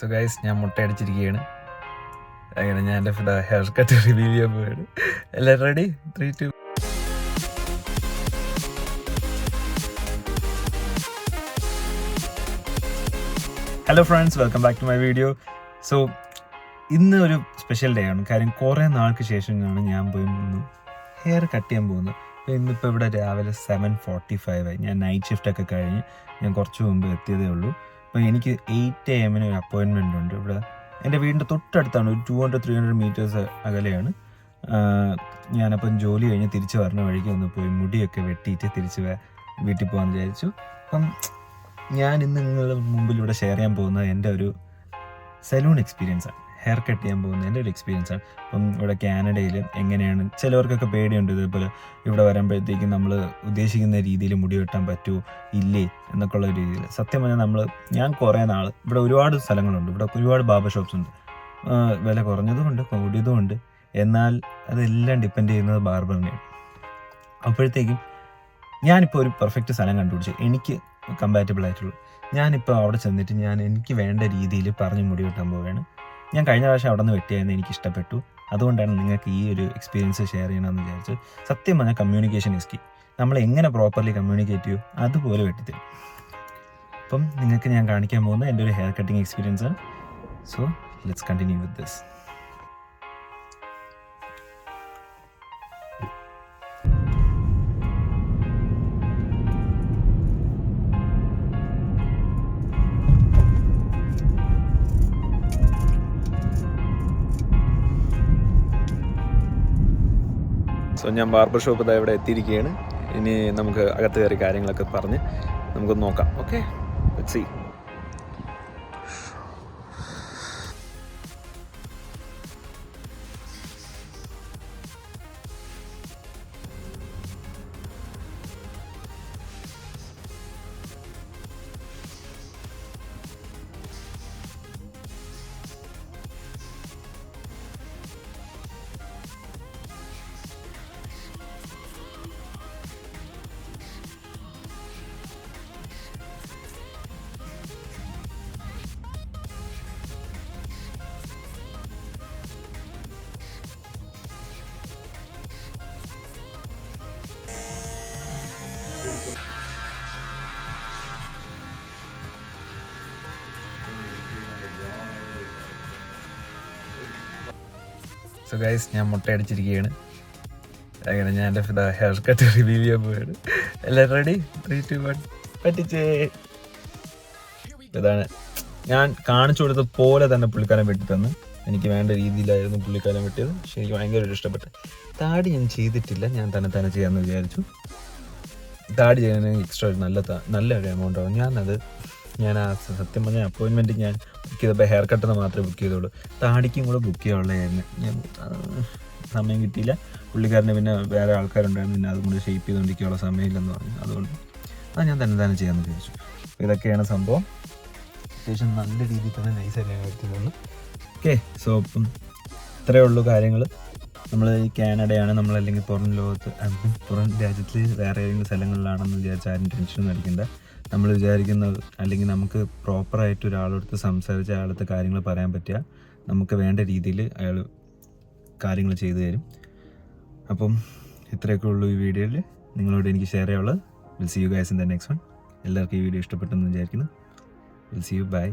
So guys, ഞാൻ മുട്ടയടിച്ചിരിക്കുകയാണ്. അങ്ങനെ ഞാൻ എൻ്റെ ഹെയർ കട്ട് റിവീൽ ചെയ്യാൻ പോവുകയാണ്. എല്ലാവരും ready? 3, 2. Hello friends, welcome back to my video. So ഇന്ന് ഒരു സ്പെഷ്യൽ ഡേ ആണ്. കാര്യം കുറേ നാൾക്ക് ശേഷമാണ് ഞാൻ പോയി ഹെയർ കട്ട് ചെയ്യാൻ പോകുന്നത്. അപ്പോൾ ഇന്നിപ്പോൾ ഇവിടെ രാവിലെ 7:45 ആയി. ഞാൻ നൈറ്റ് ഷിഫ്റ്റൊക്കെ കഴിഞ്ഞ് ഞാൻ കുറച്ച് മുമ്പ് എത്തിയതേ ഉള്ളൂ. അപ്പോൾ എനിക്ക് 8 AM ഒരു അപ്പോയിൻമെൻ്റ് ഉണ്ട്. ഇവിടെ എൻ്റെ വീടിൻ്റെ തൊട്ടടുത്താണ്, ഒരു 200-300 മീറ്റേഴ്സ് അകലെയാണ്. ഞാനപ്പം ജോലി കഴിഞ്ഞ് തിരിച്ച് വരുന്ന വഴിക്ക് ഒന്ന് പോയി മുടിയൊക്കെ വെട്ടിയിട്ട് തിരിച്ച് വീട്ടിൽ പോകാമെന്ന് വിചാരിച്ചു. അപ്പം ഞാൻ ഇന്ന് നിങ്ങളുടെ മുമ്പിലൂടെ ഷെയർ ചെയ്യാൻ പോകുന്നത് എൻ്റെ ഒരു സലൂൺ എക്സ്പീരിയൻസാണ്. ഹെയർ കട്ട് ചെയ്യാൻ പോകുന്നത് എൻ്റെ ഒരു എക്സ്പീരിയൻസാണ്. അപ്പം ഇവിടെ കാനഡയിൽ എങ്ങനെയാണ്, ചിലവർക്കൊക്കെ പേടിയുണ്ട് ഇതേപോലെ ഇവിടെ വരുമ്പോഴത്തേക്കും നമ്മൾ ഉദ്ദേശിക്കുന്ന രീതിയിൽ മുടി വെട്ടാൻ പറ്റുമോ ഇല്ലേ എന്നൊക്കെ ഉള്ള രീതിയിൽ. സത്യം പറഞ്ഞാൽ ഞാൻ കുറേ നാൾ ഇവിടെ ഒരുപാട് സ്ഥലങ്ങളുണ്ട്, ഇവിടെ ഒരുപാട് ബാർബർ ഷോപ്സ് ഉണ്ട്. വില കുറഞ്ഞതുമുണ്ട്, കൂടിയതുമുണ്ട്. എന്നാൽ അതെല്ലാം ഡിപ്പെൻഡ് ചെയ്യുന്നത് ബാർബറിനെയാണ്. അപ്പോഴത്തേക്കും ഞാനിപ്പോൾ ഒരു പെർഫെക്റ്റ് സ്ഥലം കണ്ടുപിടിച്ചു, എനിക്ക് കമ്പാറ്റബിൾ ആയിട്ടുള്ളൂ. ഞാനിപ്പോൾ അവിടെ ചെന്നിട്ട് എനിക്ക് വേണ്ട രീതിയിൽ പറഞ്ഞ് മുടി വെട്ടാൻ പോവുകയാണ്. ഞാൻ കഴിഞ്ഞ പ്രാവശ്യം അവിടെ നിന്ന് വെട്ടിയായിരുന്നു, എനിക്ക് ഇഷ്ടപ്പെട്ടു. അതുകൊണ്ടാണ് നിങ്ങൾക്ക് ഈ ഒരു എക്സ്പീരിയൻസ് ഷെയർ ചെയ്യണമെന്ന് വിചാരിച്ചു. സത്യം പറഞ്ഞാൽ കമ്മ്യൂണിക്കേഷൻ ഇസ് കീ. നമ്മൾ എങ്ങനെ പ്രോപ്പർലി കമ്മ്യൂണിക്കേറ്റ് ചെയ്യും അതുപോലെ വെട്ടിത്തരും. അപ്പം നിങ്ങൾക്ക് ഞാൻ കാണിക്കാൻ പോകുന്നത് എൻ്റെ ഒരു ഹെയർ കട്ടിങ് എക്സ്പീരിയൻസാണ്. So let's continue with this. So ഞാൻ ബാർബർ ഷോപ്പ് ഇതാ ഇവിടെ എത്തിയിരിക്കുകയാണ്. ഇനി നമുക്ക് അകത്ത് കയറി കാര്യങ്ങളൊക്കെ പറഞ്ഞ് നമുക്കൊന്ന് നോക്കാം. Okay, let's see. So guys, ഞാൻ മുട്ടയടിച്ചിരിക്കുകയാണ്. അങ്ങനെ ഞാൻ എൻ്റെ ഹെയർ കട്ട് റിവീൽ ചെയ്യാൻ പോവുകയാണ്. എല്ലാവരും റെഡി? 3, 2, 1. പറ്റിച്ചേ. ഇതാണ് ഞാൻ കാണിച്ചു കൊടുത്ത പോലെ തന്നെ പുള്ളിക്കാരൻ വെട്ടി തന്നു. എനിക്ക് വേണ്ട രീതിയിലായിരുന്നു പുള്ളിക്കാരൻ വെട്ടിയത്. പക്ഷെ എനിക്ക് ഭയങ്കര ഇഷ്ടപ്പെട്ടു. താടി ഞാൻ ചെയ്തിട്ടില്ല, ഞാൻ തന്നെ ചെയ്യാമെന്ന് വിചാരിച്ചു. താടി ചെയ്യുന്നതിന് എക്സ്ട്രാ ഒരു നല്ലൊരു എമൗണ്ട് ആവും. ഞാൻ സത്യം പറഞ്ഞ അപ്പോയിൻമെൻറ്റ് ഞാൻ ബുക്ക് ചെയ്തപ്പോൾ ഹെയർ കട്ടെന്ന് മാത്രമേ ബുക്ക് ചെയ്തോളൂ. താടിക്കും കൂടെ ബുക്ക് ചെയ്യാനുള്ളതായിരുന്നു. ഞാൻ സമയം കിട്ടിയില്ല. പുള്ളിക്കാരന് പിന്നെ വേറെ ആൾക്കാരുണ്ടായിരുന്നു, പിന്നെ അതുകൊണ്ട് ഷേപ്പ് ചെയ്തുകൊണ്ടിരിക്കാനുള്ള സമയമില്ലെന്ന് പറഞ്ഞു. അതുകൊണ്ട് ഞാൻ തന്നെ ചെയ്യാമെന്ന് വിചാരിച്ചു. ഇതൊക്കെയാണ് സംഭവം. അത്യാവശ്യം നല്ല രീതിയിൽ തന്നെ നൈസായിട്ട് ഞാൻ എടുത്തു തന്നു. ഓക്കെ, സോ അപ്പം ഇത്രയേ ഉള്ളൂ കാര്യങ്ങൾ. നമ്മൾ ഈ കാനഡയാണ്, നമ്മളല്ലെങ്കിൽ പുറം രാജ്യത്തിൽ വേറെ ഏതെങ്കിലും സ്ഥലങ്ങളിലാണെന്ന് വിചാരിച്ച് ആരും ടെൻഷനൊന്നും അടിക്കണ്ട. നമ്മൾ വിചാരിക്കുന്നത്, അല്ലെങ്കിൽ നമുക്ക് പ്രോപ്പറായിട്ട് ഒരാളടുത്ത് സംസാരിച്ച് അയാളടുത്ത് കാര്യങ്ങൾ പറയാൻ പറ്റുക, നമുക്ക് വേണ്ട രീതിയിൽ അയാൾ കാര്യങ്ങൾ ചെയ്തു തരും. അപ്പം ഇത്രയൊക്കെ ഉള്ളൂ ഈ വീഡിയോയിൽ നിങ്ങളോട് എനിക്ക് ഷെയർ ചെയ്യാനുള്ളത്. Will see you guys in the next one. എല്ലാവർക്കും ഈ വീഡിയോ ഇഷ്ടപ്പെട്ടെന്ന് വിചാരിക്കുന്നു. Will see you, by.